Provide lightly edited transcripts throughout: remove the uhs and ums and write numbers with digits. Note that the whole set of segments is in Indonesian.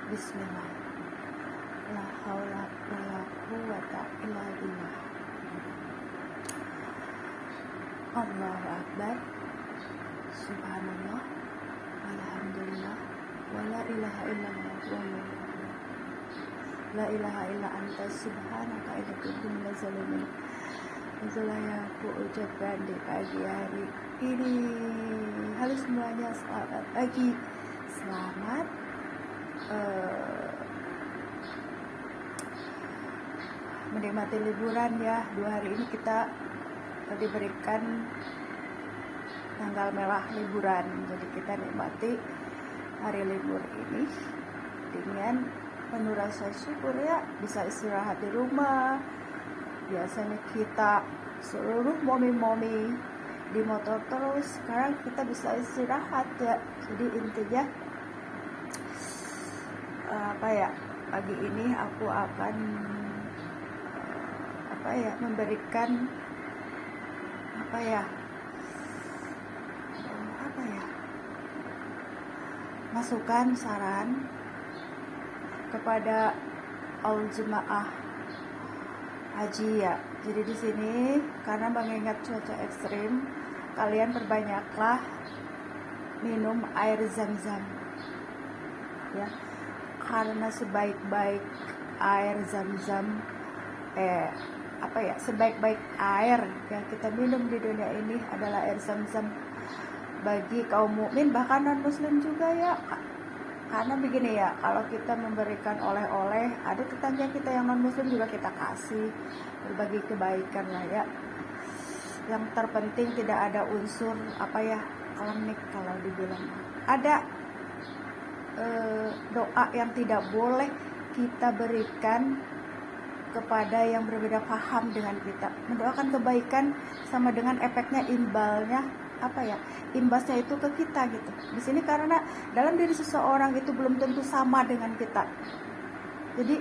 Bismillah. La haula wala quwwata illa billah. Allahu akbar. Subhanallah. Alhamdulillah. Wala ilaha illallah. La ilaha illa anta subhanaka inni kuntu minaz zalimin. Itulah yang aku ucapkan di pagi hari ini. Halo semuanya, selamat pagi. Selamat menikmati liburan ya. 2 hari ini kita diberikan tanggal merah liburan, jadi kita nikmati hari libur ini dengan penuh rasa syukur ya, bisa istirahat di rumah. Biasanya kita seluruh momi-momi di motor terus, sekarang kita bisa istirahat ya. Jadi intinya pagi ini aku akan memberikan masukan, saran kepada al-jemaah haji ya. Jadi di sini karena mengingat cuaca ekstrim, kalian perbanyaklah minum air zam-zam ya, karena sebaik-baik air zam-zam sebaik-baik air yang kita minum di dunia ini adalah air zam-zam bagi kaum mukmin, bahkan non muslim juga ya. Karena begini ya, kalau kita memberikan oleh-oleh, ada tetangga kita yang non muslim juga kita kasih, berbagi kebaikan lah ya. Yang terpenting tidak ada unsur klinik kalau dibilang. Ada doa yang tidak boleh kita berikan kepada yang berbeda paham dengan kita. Mendoakan kebaikan sama dengan efeknya imbasnya itu ke kita gitu. Di sini karena dalam diri seseorang itu belum tentu sama dengan kita. Jadi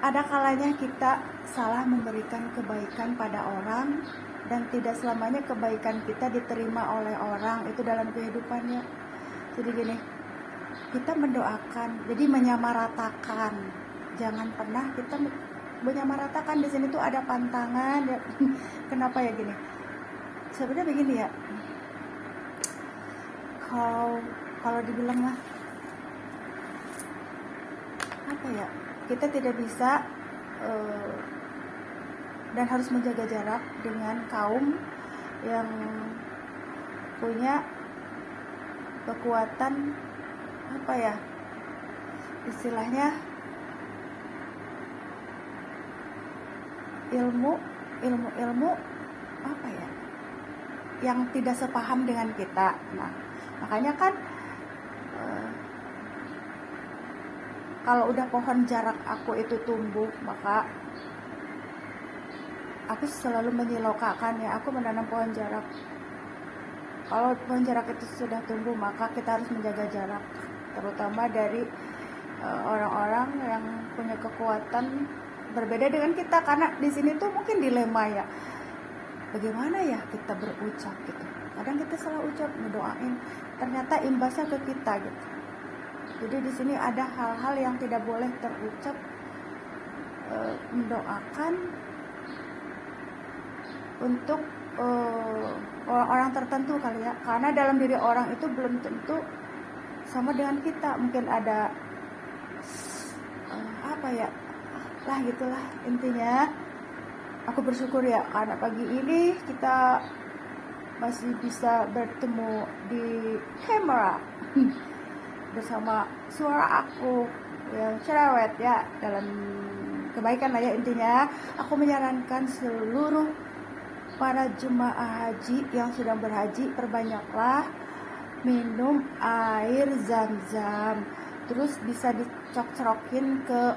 ada kalanya kita salah memberikan kebaikan pada orang, dan tidak selamanya kebaikan kita diterima oleh orang itu dalam kehidupannya. Jadi gini, kita mendoakan, jadi menyamaratakan. Jangan pernah kita menyamaratakan. Di sini tuh ada pantangan ya. Kenapa ya gini? Sebenarnya begini ya. Kalau dibilang kita tidak bisa dan harus menjaga jarak dengan kaum yang punya kekuatan istilahnya ilmu yang tidak sepaham dengan kita. Nah, makanya kan kalau udah pohon jarak aku itu tumbuh, maka aku selalu menyilokakan ya, aku menanam pohon jarak. Kalau pohon jarak itu sudah tumbuh, maka kita harus menjaga jarak, terutama dari orang-orang yang punya kekuatan berbeda dengan kita. Karena di sini tuh mungkin dilema ya, bagaimana ya kita berucap gitu. Kadang kita salah ucap, mendoain, ternyata imbasnya ke kita gitu. Jadi di sini ada hal-hal yang tidak boleh terucap, mendoakan untuk orang tertentu kali ya. Karena dalam diri orang itu belum tentu sama dengan kita. Mungkin ada gitulah intinya. Aku bersyukur ya karena pagi ini kita masih bisa bertemu di kamera bersama suara aku yang cerewet ya, dalam kebaikan lah ya. Intinya aku menyarankan seluruh para jemaah haji yang sedang berhaji, perbanyaklah minum air zam-zam. Terus bisa dicok-cerokin ke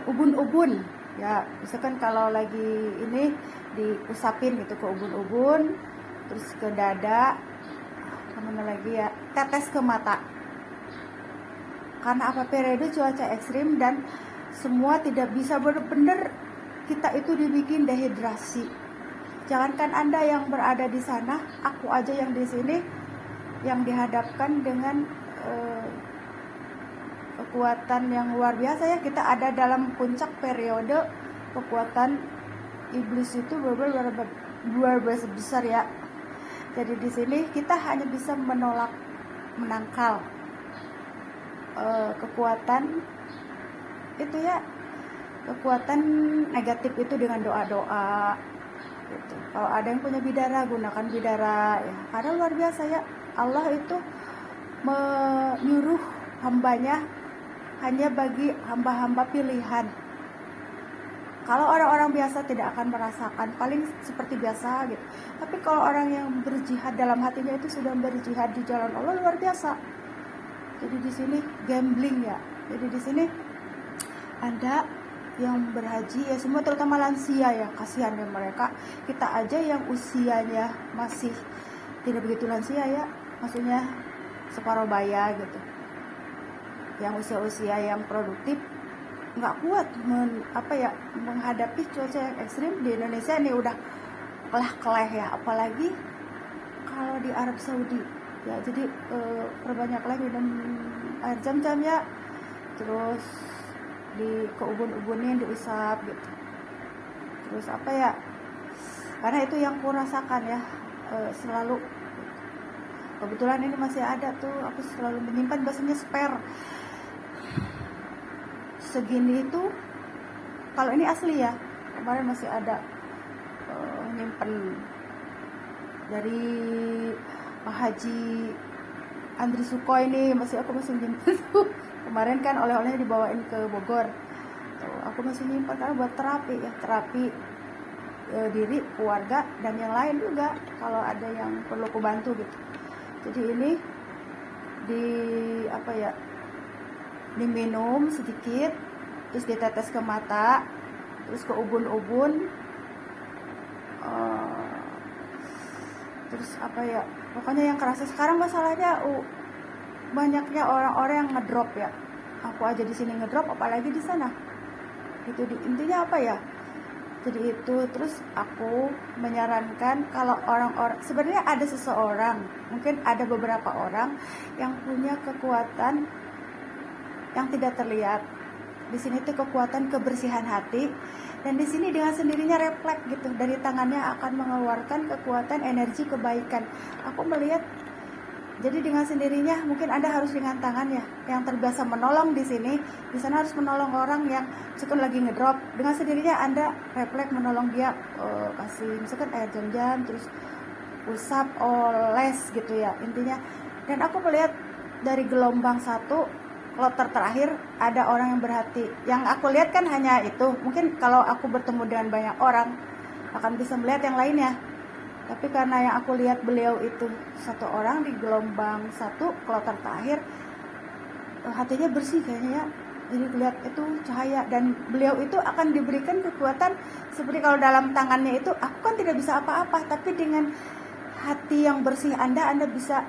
ubun-ubun ya. Misalkan kalau lagi ini diusapin gitu ke ubun-ubun, terus ke dada, kemana lagi ya, tetes ke mata. Karena periode cuaca ekstrim dan semua tidak bisa benar-benar kita itu dibikin dehidrasi. Jangankan Anda yang berada di sana, aku aja yang di sini yang dihadapkan dengan kekuatan yang luar biasa ya. Kita ada dalam puncak periode kekuatan iblis itu luar biasa besar ya. Jadi di sini kita hanya bisa menangkal kekuatan itu ya, kekuatan negatif itu dengan doa-doa gitu. Kalau ada yang punya bidara, gunakan bidara ya, karena luar biasa ya, Allah itu menyuruh hambanya hanya bagi hamba-hamba pilihan. Kalau orang-orang biasa tidak akan merasakan, paling seperti biasa gitu. Tapi kalau orang yang berjihad dalam hatinya itu sudah berjihad di jalan Allah, luar biasa. Jadi di sini gambling ya. Jadi di sini ada yang berhaji ya, semua terutama lansia ya, kasihan ya mereka. Kita aja yang usianya masih tidak begitu lansia ya, maksudnya separuh baya gitu. Yang usia-usia yang produktif nggak kuat menghadapi cuaca yang ekstrim. Di Indonesia ini udah keleh ya, apalagi kalau di Arab Saudi ya. Jadi perbanyaklah minum air zam-zam ya, terus di keubun-ubunin diusap gitu. Terus karena itu yang ku rasakan ya, selalu. Kebetulan ini masih ada tuh, aku selalu menyimpan biasanya spare segini itu. Kalau ini asli ya, kemarin masih ada nyimpen dari Pak Haji Andri Suko ini, aku masih nyimpen tuh. Kemarin kan oleh-olehnya dibawain ke Bogor tuh, aku masih nyimpen karena buat terapi diri, keluarga, dan yang lain juga kalau ada yang perlu aku bantu gitu. Jadi ini diminum sedikit, terus ditetes ke mata, terus ke ubun-ubun, terus pokoknya yang kerasa sekarang masalahnya banyaknya orang-orang yang ngedrop ya. Aku aja di sini ngedrop, apalagi di sana. Itu intinya jadi itu. Terus aku menyarankan kalau orang-orang, sebenarnya ada seseorang, mungkin ada beberapa orang yang punya kekuatan yang tidak terlihat. Di sini tuh kekuatan kebersihan hati, dan di sini dengan sendirinya refleks gitu, dari tangannya akan mengeluarkan kekuatan energi kebaikan. Aku melihat, jadi dengan sendirinya mungkin Anda harus dengan tangan ya, yang terbiasa menolong di sini, di sana harus menolong orang yang misalkan lagi ngedrop. Dengan sendirinya Anda refleks menolong dia, kasih misalkan air jam-jam, terus usap, oles gitu ya intinya. Dan aku melihat dari gelombang 1 kloter terakhir ada orang yang berhati. Yang aku lihat kan hanya itu. Mungkin kalau aku bertemu dengan banyak orang akan bisa melihat yang lainnya. Tapi karena yang aku lihat beliau itu 1 orang di gelombang 1 kloter terakhir, hatinya bersih kayaknya ya. Jadi lihat itu cahaya, dan beliau itu akan diberikan kekuatan seperti kalau dalam tangannya itu, aku kan tidak bisa apa-apa, tapi dengan hati yang bersih Anda bisa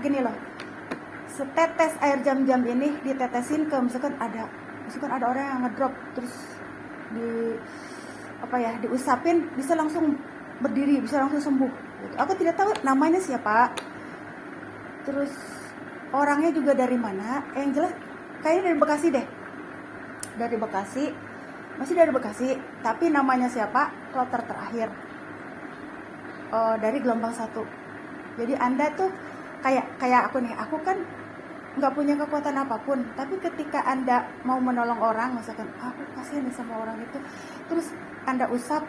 gini loh. Setetes air jam-jam ini ditetesin ke misalkan ada orang yang ngedrop, terus diusapin, bisa langsung berdiri, bisa langsung sembuh gitu. Aku tidak tahu namanya siapa, terus orangnya juga dari mana, yang jelas kayaknya dari Bekasi, masih dari Bekasi, tapi namanya siapa, kloter terakhir, dari gelombang 1. Jadi Anda tuh kayak aku nih, aku kan nggak punya kekuatan apapun, tapi ketika Anda mau menolong orang, misalkan aku kasihan nih sama orang itu, terus Anda usap,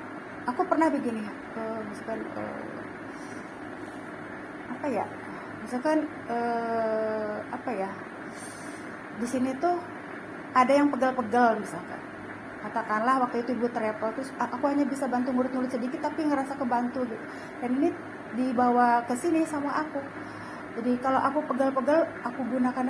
aku pernah begini di sini tuh ada yang pegel-pegel, misalkan katakanlah waktu itu ibu travel, terus aku hanya bisa bantu ngurut-ngurut sedikit tapi ngerasa kebantu gitu, dan ini dibawa ke sini sama aku. Jadi kalau aku pegel-pegel, aku gunakan